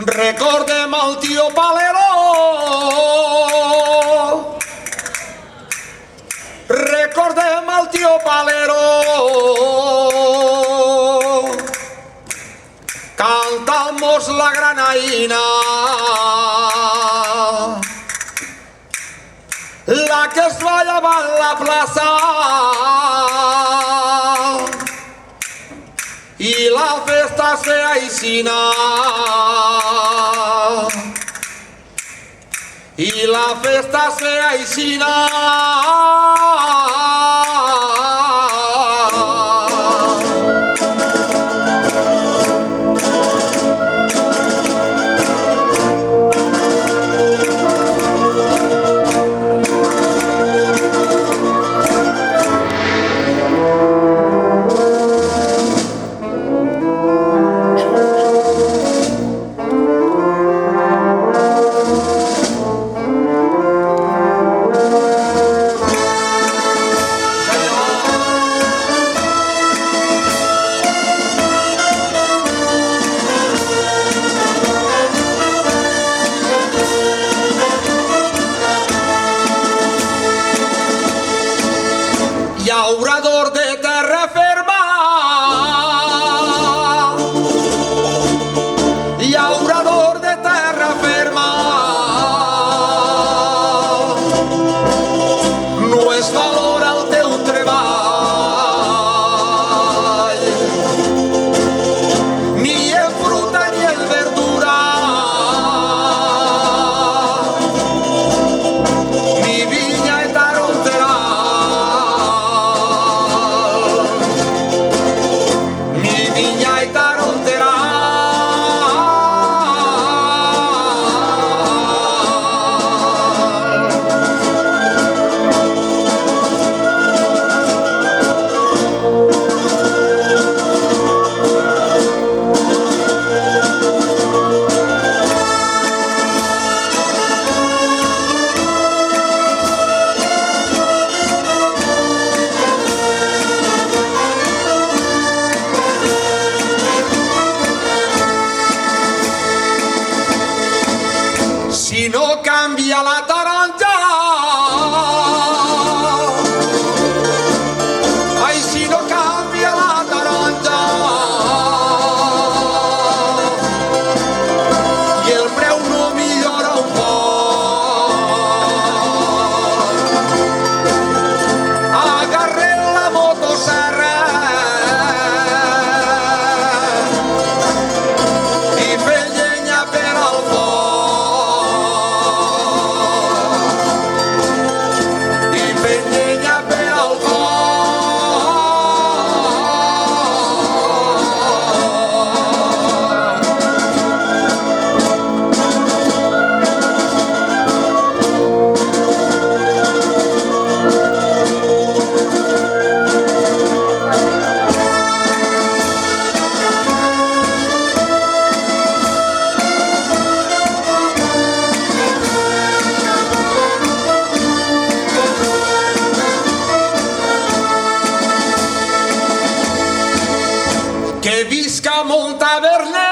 Recordem el tio Paleró. Recordem el tio Paleró. Cantamos la granaïna, la que es ballava en la plaça, i la festa se aixina, i la festa se aixina. Llaurador de terra ferma, llaurador de terra ferma, no es valora el teu treball, ni en fruta ni en verdura, ni vinya i taronterà. Si no canvia la taronja, ai, si no canvia la taronja, i el preu no millora un poc, agarrem la motosserra i fem llenya per al foc. Que visca Montaverner.